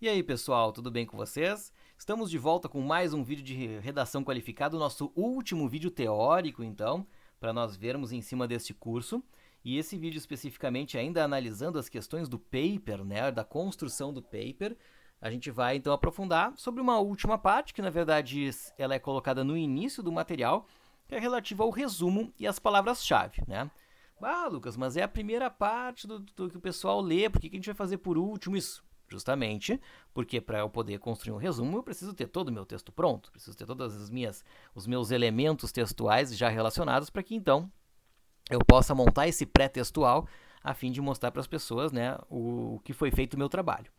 E aí pessoal, tudo bem com vocês? Estamos de volta com mais um vídeo de redação qualificada, o nosso último vídeo teórico então, para nós vermos em cima deste curso. E esse vídeo especificamente ainda analisando as questões do paper, né, da construção do paper. A gente vai então aprofundar sobre uma última parte, que na verdade ela é colocada no início do material, que é relativa ao resumo e as palavras-chave, né? Ah, Lucas, mas é a primeira parte do que o pessoal lê, por que a gente vai fazer por último isso? Justamente porque para eu poder construir um resumo eu preciso ter todo o meu texto pronto, preciso ter todos os meus elementos textuais já relacionados para que então eu possa montar esse pré-textual a fim de mostrar para as pessoas, né, o que foi feito o meu trabalho.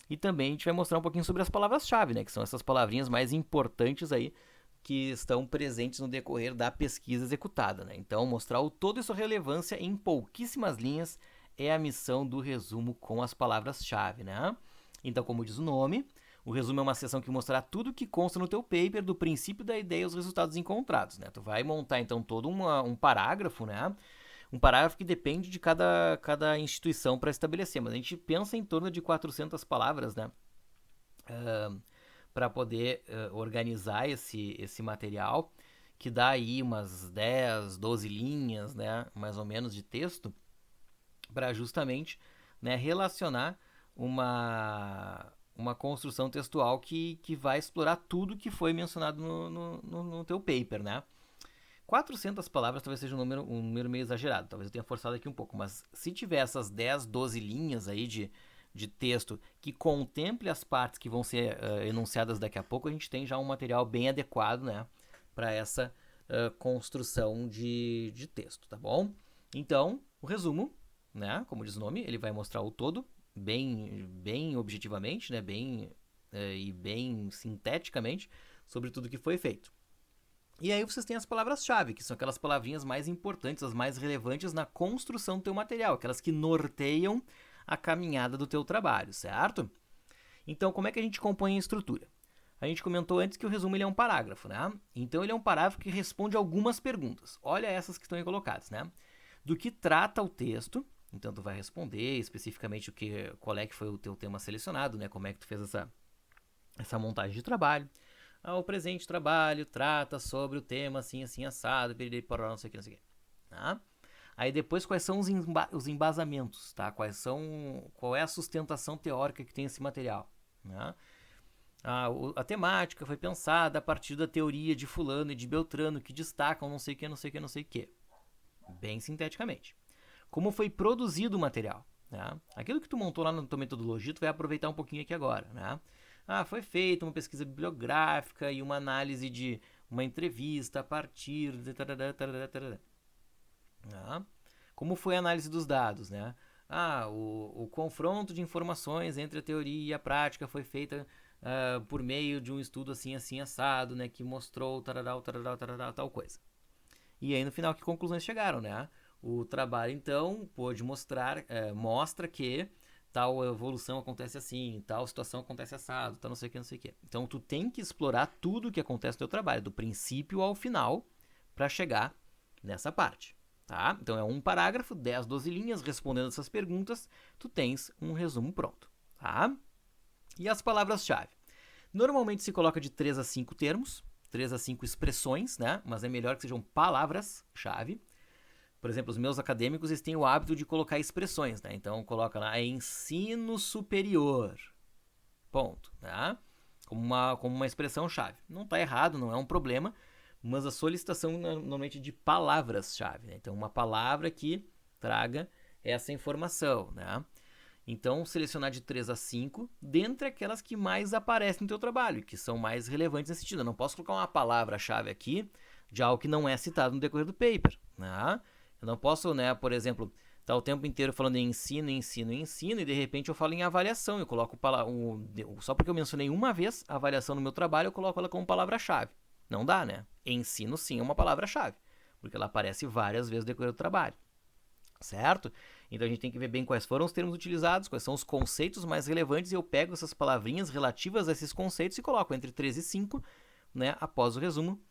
E também a gente vai mostrar um pouquinho sobre as palavras-chave, né, que são essas palavrinhas mais importantes aí que estão presentes no decorrer da pesquisa executada, né? Então, mostrar o todo e sua relevância em pouquíssimas linhas é a missão do resumo com as palavras-chave, né? Então, como diz o nome, o resumo é uma seção que mostrará tudo que consta no teu paper, do princípio da ideia aos resultados encontrados, né? Tu vai montar, então, todo um parágrafo, né? Um parágrafo que depende de cada instituição para estabelecer, mas a gente pensa em torno de 400 palavras, né? Para poder organizar esse material, que dá aí umas 10, 12 linhas, né, mais ou menos, de texto, para justamente, né, relacionar uma construção textual que vai explorar tudo que foi mencionado no teu paper, né? 400 palavras talvez seja um número meio exagerado, talvez eu tenha forçado aqui um pouco, mas se tiver essas 10, 12 linhas aí de texto que contemple as partes que vão ser enunciadas daqui a pouco, a gente tem já um material bem adequado, né, para essa construção de texto, tá bom? Então, o resumo, né, como diz o nome, ele vai mostrar o todo bem objetivamente, né, e bem sinteticamente sobre tudo que foi feito. E aí vocês têm as palavras-chave, que são aquelas palavrinhas mais importantes, as mais relevantes na construção do teu material, aquelas que norteiam a caminhada do teu trabalho, certo? Então, como é que a gente compõe a estrutura? A gente comentou antes que o resumo ele é um parágrafo, né? Então, ele é um parágrafo que responde algumas perguntas. Olha essas que estão aí colocadas, né? Do que trata o texto, então tu vai responder especificamente qual é que foi o teu tema selecionado, né? Como é que tu fez essa montagem de trabalho. O presente trabalho trata sobre o tema assim, assim, assado, não sei o que, não sei o que. Tá? Aí depois quais são os embasamentos, tá? Qual é a sustentação teórica que tem esse material, né? A temática foi pensada a partir da teoria de fulano e de Beltrano que destacam não sei o que, não sei o que, não sei o que. Bem sinteticamente. Como foi produzido o material, né? Aquilo que tu montou lá na tua metodologia, tu vai aproveitar um pouquinho aqui agora, né? Foi feita uma pesquisa bibliográfica e uma análise de uma entrevista a partir de... Como foi a análise dos dados, né? O confronto de informações entre a teoria e a prática foi feita por meio de um estudo assim, assim, assado, né? Que mostrou tal coisa. E aí no final que conclusões chegaram, né? O trabalho então pôde mostra que tal evolução acontece assim, tal situação acontece assado, tal não sei o que, não sei o que. Então tu tem que explorar tudo o que acontece no teu trabalho, do princípio ao final, para chegar nessa parte. Tá? Então é um parágrafo, 10, 12 linhas, respondendo essas perguntas, tu tens um resumo pronto. Tá? E as palavras-chave? Normalmente se coloca de 3 a 5 termos, 3 a 5 expressões, né? Mas é melhor que sejam palavras-chave. Por exemplo, os meus acadêmicos eles têm o hábito de colocar expressões, né? Então coloca lá ensino superior, ponto, né? Como uma expressão-chave. Não está errado, não é um problema, mas a solicitação normalmente de palavras-chave, né? Então uma palavra que traga essa informação, né? Então selecionar de 3 a 5 dentre aquelas que mais aparecem no teu trabalho, que são mais relevantes nesse sentido. Eu não posso colocar uma palavra-chave aqui de algo que não é citado no decorrer do paper, né? Eu não posso, né, por exemplo, estar o tempo inteiro falando em ensino, ensino, ensino, e de repente eu falo em avaliação. Eu coloco só porque eu mencionei uma vez a avaliação no meu trabalho, eu coloco ela como palavra-chave. Não dá, né? Ensino sim é uma palavra-chave, porque ela aparece várias vezes no decorrer do trabalho. Certo? Então a gente tem que ver bem quais foram os termos utilizados, quais são os conceitos mais relevantes, e eu pego essas palavrinhas relativas a esses conceitos e coloco entre 3 e 5, né, após o resumo,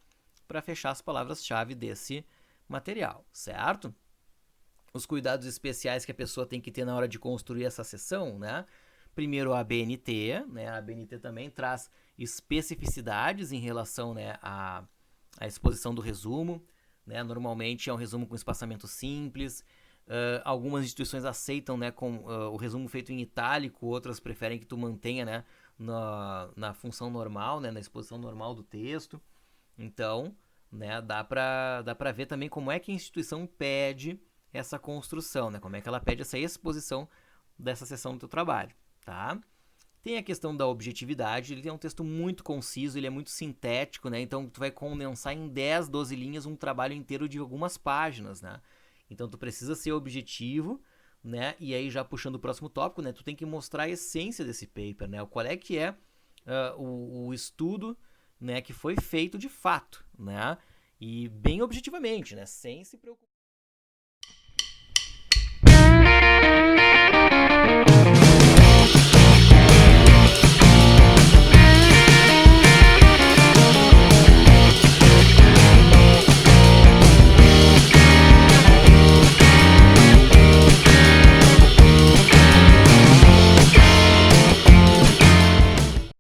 para fechar as palavras-chave desse material, certo? Os cuidados especiais que a pessoa tem que ter na hora de construir essa sessão, né? primeiro a ABNT, né? A ABNT também traz especificidades em relação, né, à exposição do resumo, né? Normalmente é um resumo com espaçamento simples. Algumas instituições aceitam, né, com o resumo feito em itálico, outras preferem que tu mantenha, né, na função normal, né, na exposição normal do texto. Então, né, dá pra ver também como é que a instituição pede essa construção, né, como é que ela pede essa exposição dessa seção do teu trabalho, tá? Tem a questão da objetividade, ele é um texto muito conciso, ele é muito sintético, né? Então tu vai condensar em 10, 12 linhas um trabalho inteiro de algumas páginas, né? Então tu precisa ser objetivo, né? E aí já puxando o próximo tópico, né? Tu tem que mostrar a essência desse paper, né? Qual é que é o estudo, né, que foi feito de fato, né? E bem objetivamente, né? Sem se preocupar